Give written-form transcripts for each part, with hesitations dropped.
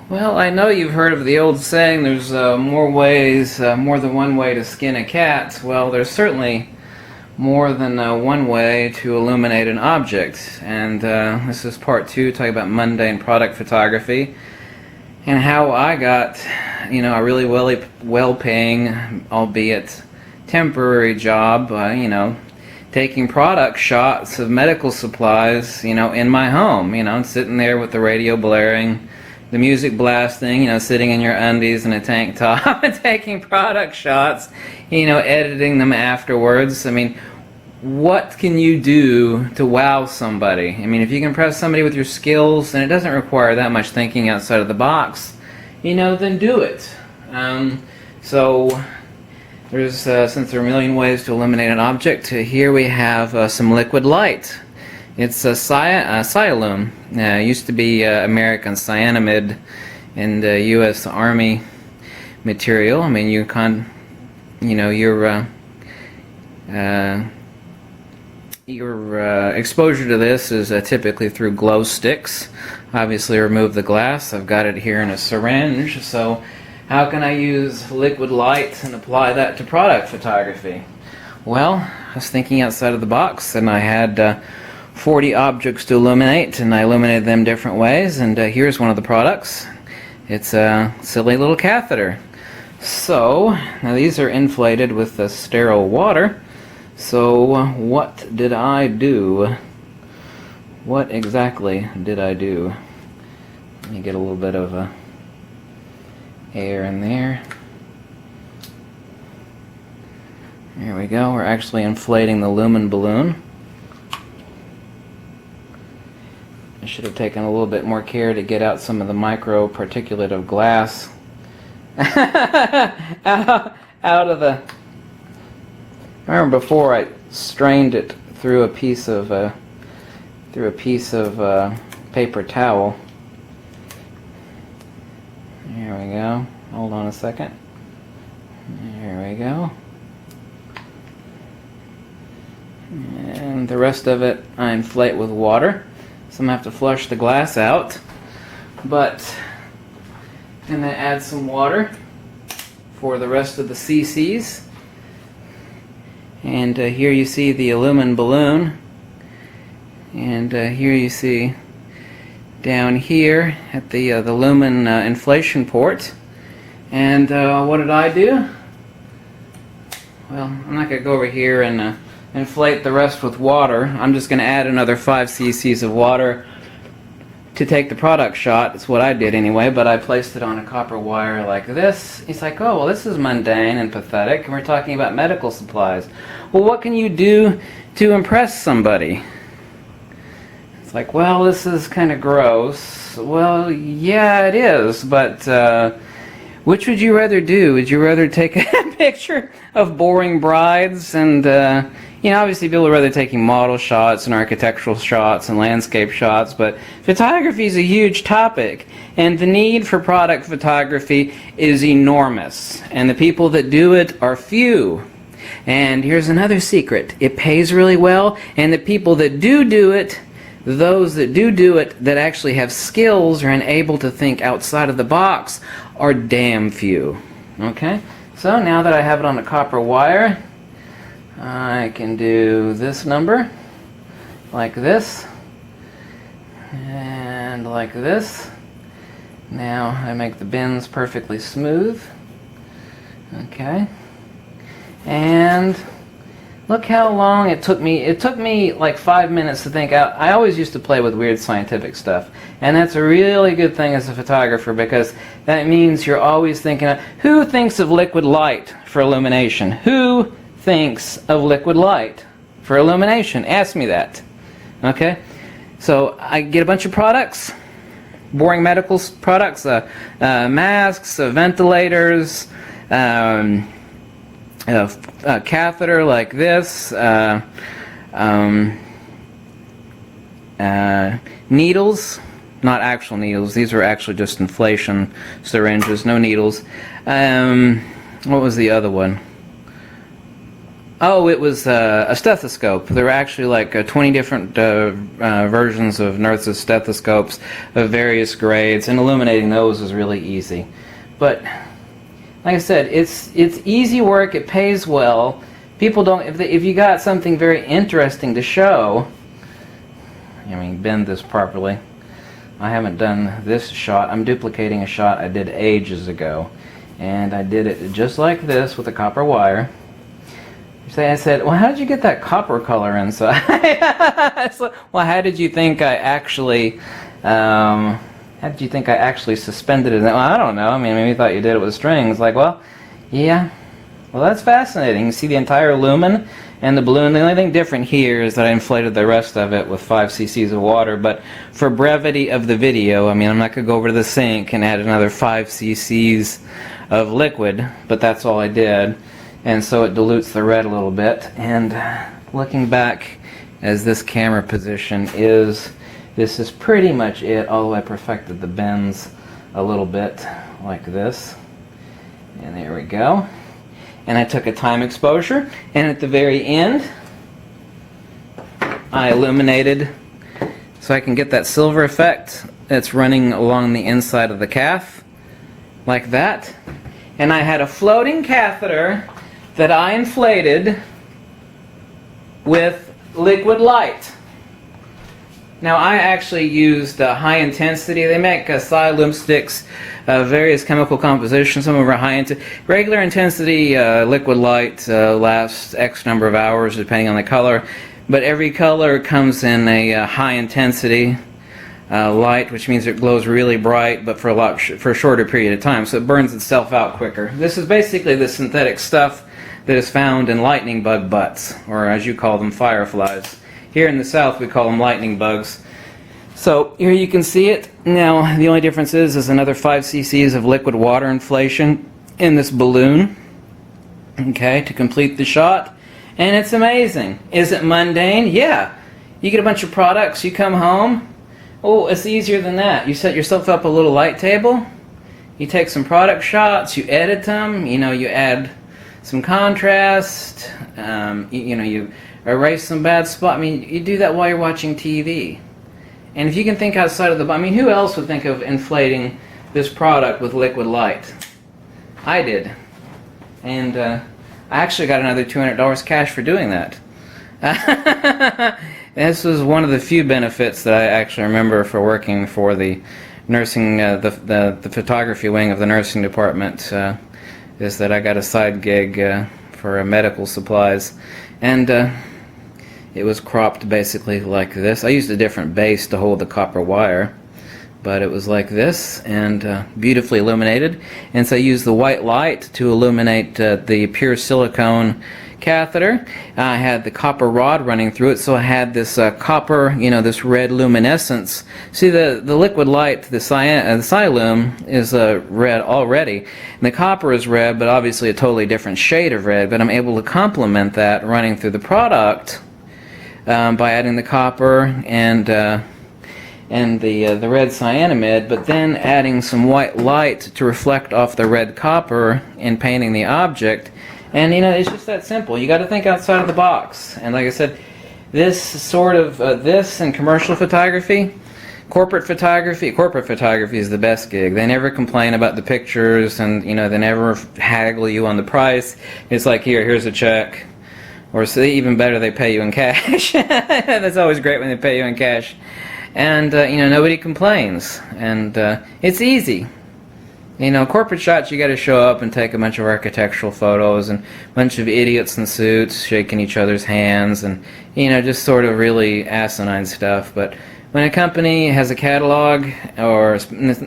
Well, I know you've heard of the old saying, there's more than one way to skin a cat. Well, there's certainly more than one way to illuminate an object. And this is part two, talking about mundane product photography and how I got, a really well-paying, albeit temporary job, taking product shots of medical supplies, in my home, sitting there with the radio blaring, the music blasting, sitting in your undies in a tank top and taking product shots, editing them afterwards. I mean, what can you do to wow somebody? I mean, if you can impress somebody with your skills, and it doesn't require that much thinking outside of the box, then do it. So there's, since there are a million ways to illuminate an object, here we have some liquid light. It's a Cyalume. Used to be American cyanamide in the U.S. Army material. I mean, your exposure to this is typically through glow sticks. Obviously, remove the glass. I've got it here in a syringe. So, how can I use liquid light and apply that to product photography? Well, I was thinking outside of the box, and I had 40 objects to illuminate, and I illuminated them different ways, and here's one of the products. It's a silly little catheter. So, now these are inflated with sterile water. So, what did I do? What exactly did I do? Let me get a little bit of air in there. There we go. We're actually inflating the lumen balloon. I should have taken a little bit more care to get out some of the micro particulate of glass out of the... I remember before I strained it through a piece of paper towel. There we go. Hold on a second. There we go. And the rest of it I inflate with water. So I'm going to have to flush the glass out, but I'm going to add some water for the rest of the CCs. And here you see the aluminum balloon, and here you see down here at the lumen inflation port. And what did I do? Well, I'm not going to go over here and inflate the rest with water. I'm just going to add another 5 cc's of water to take the product shot. It's what I did anyway, but I placed it on a copper wire like this. He's like, oh, well, this is mundane and pathetic, and we're talking about medical supplies. Well, what can you do to impress somebody? It's like, well, this is kind of gross. Well, yeah, it is, but which would you rather do? Would you rather take a picture of boring brides and obviously people are rather taking model shots and architectural shots and landscape shots, but photography is a huge topic, and the need for product photography is enormous, and the people that do it are few. And here's another secret: it pays really well, and the people that do it, those that do it that actually have skills or are able to think outside of the box, are damn few. Okay? So now that I have it on a copper wire, I can do this number, like this, and like this. Now I make the bends perfectly smooth. Okay. And look how long it took me. It took me like 5 minutes to think out. I always used to play with weird scientific stuff, and that's a really good thing as a photographer, because that means you're always thinking of, who thinks of liquid light for illumination? Who thinks of liquid light for illumination? Ask me that. Okay? So I get a bunch of products, boring medical products, masks, ventilators, a catheter like this, needles, not actual needles, these were actually just inflation syringes, no needles. What was the other one? Oh, it was a stethoscope. There were actually like 20 different versions of nurses' stethoscopes of various grades, and illuminating those was really easy. But like I said, it's easy work. It pays well. People don't. If you got something very interesting to show, I mean, bend this properly. I haven't done this shot. I'm duplicating a shot I did ages ago, and I did it just like this with a copper wire. I said, well, how did you get that copper color inside? Well, how did you think I actually suspended it? Well, I don't know. I mean, maybe you thought you did it with strings. Like, well, yeah. Well, that's fascinating. You see the entire lumen and the balloon. The only thing different here is that I inflated the rest of it with 5 cc's of water. But for brevity of the video, I mean, I'm not going to go over to the sink and add another 5 cc's of liquid, but that's all I did. And so it dilutes the red a little bit. And looking back as this camera position is, this is pretty much it, although I perfected the bends a little bit like this. And there we go. And I took a time exposure, and at the very end I illuminated so I can get that silver effect that's running along the inside of the cath, like that. And I had a floating catheter that I inflated with liquid light. Now, I actually used high intensity. They make Silume sticks, various chemical compositions. Some of them are high intensity. Regular intensity liquid light lasts X number of hours depending on the color. But every color comes in a high intensity light, which means it glows really bright, but for a shorter period of time. So it burns itself out quicker. This is basically the synthetic stuff that is found in lightning bug butts, or as you call them, fireflies. Here in the South, we call them lightning bugs. So here you can see it. Now, the only difference is another 5 cc's of liquid water inflation in this balloon, okay, to complete the shot. And it's amazing. Is it mundane? Yeah. You get a bunch of products, you come home. Oh, it's easier than that. You set yourself up a little light table. You take some product shots, you edit them, you add some contrast, you erase some bad spots. I mean, you do that while you're watching TV. And if you can think outside of the box, I mean, who else would think of inflating this product with liquid light? I did. And I actually got another $200 cash for doing that. This was one of the few benefits that I actually remember for working for the nursing, the photography wing of the nursing department, is that I got a side gig for medical supplies, and it was cropped basically like this. I used a different base to hold the copper wire, but it was like this, and beautifully illuminated. And so I used the white light to illuminate the pure silicone catheter. I had the copper rod running through it, so I had this copper, this red luminescence. See, the liquid light, the Silume, is red already. And the copper is red, but obviously a totally different shade of red. But I'm able to complement that running through the product by adding the copper and the red cyanamide, but then adding some white light to reflect off the red copper and painting the object. And it's just that simple. You got to think outside of the box. And like I said, this and commercial photography, corporate photography is the best gig. They never complain about the pictures, and they never haggle you on the price. It's like, here's a check, or so even better, they pay you in cash. That's always great when they pay you in cash. And nobody complains, and it's easy. Corporate shots, you got to show up and take a bunch of architectural photos and a bunch of idiots in suits shaking each other's hands, and just sort of really asinine stuff. But when a company has a catalog, or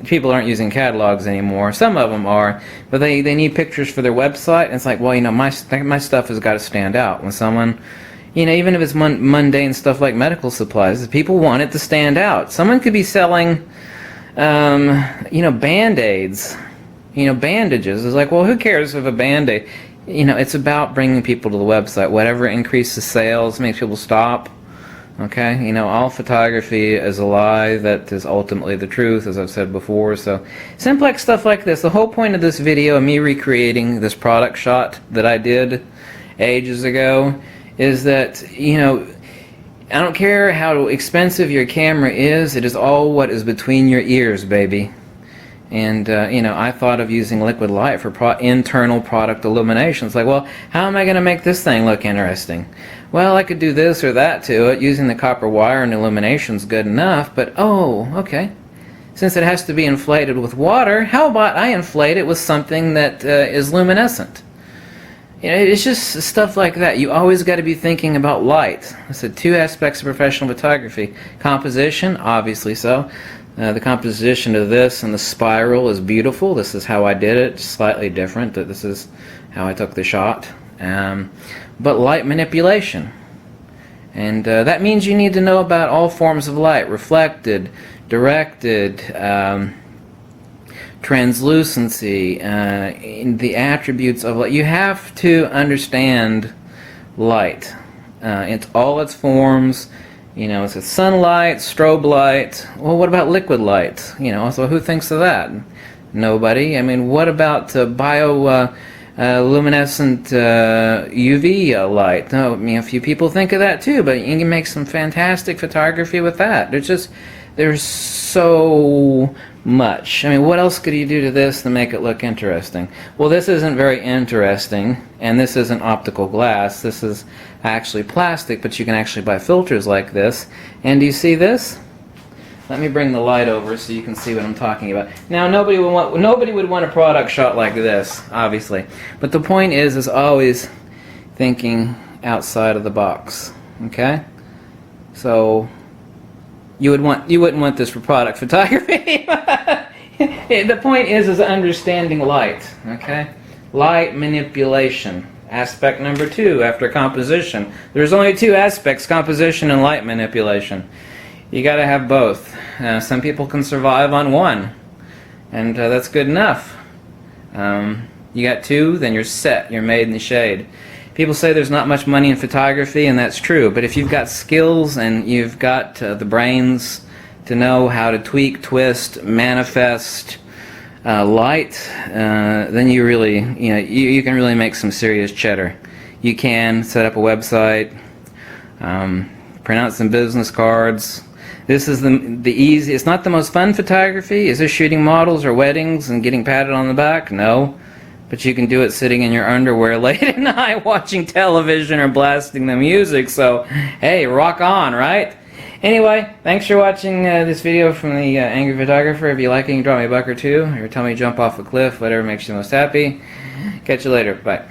people aren't using catalogs anymore, some of them are, but they need pictures for their website, and it's like, well, my stuff has got to stand out. When someone, even if it's mundane stuff like medical supplies, people want it to stand out. Someone could be selling Band-Aids, bandages. It's like, well, who cares if a Band-Aid, it's about bringing people to the website. Whatever increases sales makes people stop. Okay, all photography is a lie that is ultimately the truth, as I've said before. So simplex stuff like this. The whole point of this video, me recreating this product shot that I did ages ago, is that, you know, I don't care how expensive your camera is, it is all what is between your ears, baby. And, you know, I thought of using liquid light for internal product illumination. It's like, well, how am I going to make this thing look interesting? Well, I could do this or that to it. Using the copper wire and illumination is good enough, but, oh, okay. Since it has to be inflated with water, how about I inflate it with something that is luminescent? You know, it's just stuff like that. You always got to be thinking about light. I said two aspects of professional photography. Composition, obviously so. The composition of this and the spiral is beautiful. This is how I did it, slightly different. This is how I took the shot. But light manipulation. And that means you need to know about all forms of light. Reflected, directed, translucency, the attributes of light. You have to understand light. It's all its forms. You know, it's a sunlight, strobe light. Well, what about liquid light? You know, so who thinks of that? Nobody. I mean, what about bioluminescent UV light? No, I mean, a few people think of that too, but you can make some fantastic photography with that. There's so much. I mean, what else could you do to this to make it look interesting? Well, this isn't very interesting, and this isn't optical glass. This is actually plastic, but you can actually buy filters like this. And do you see this? Let me bring the light over so you can see what I'm talking about. Now, nobody would want a product shot like this, obviously. But the point is always thinking outside of the box. Okay? So you wouldn't want this for product photography. The point is understanding light. Okay? Light manipulation. Aspect number 2 after composition. There's only 2 aspects: composition and light manipulation. You got to have both. Some people can survive on one, and that's good enough. You got 2, then you're set. You're made in the shade. People say there's not much money in photography, and that's true. But if you've got skills and you've got the brains to know how to tweak, twist, manifest light, then you really, you can really make some serious cheddar. You can set up a website, print out some business cards. This is the easy. It's not the most fun photography. Is this shooting models or weddings and getting patted on the back? No. But you can do it sitting in your underwear late at night watching television or blasting the music. So, hey, rock on, right? Anyway, thanks for watching this video from the Angry Photographer. If you like it, you can drop me a buck or two, or tell me to jump off a cliff, whatever makes you most happy. Catch you later. Bye.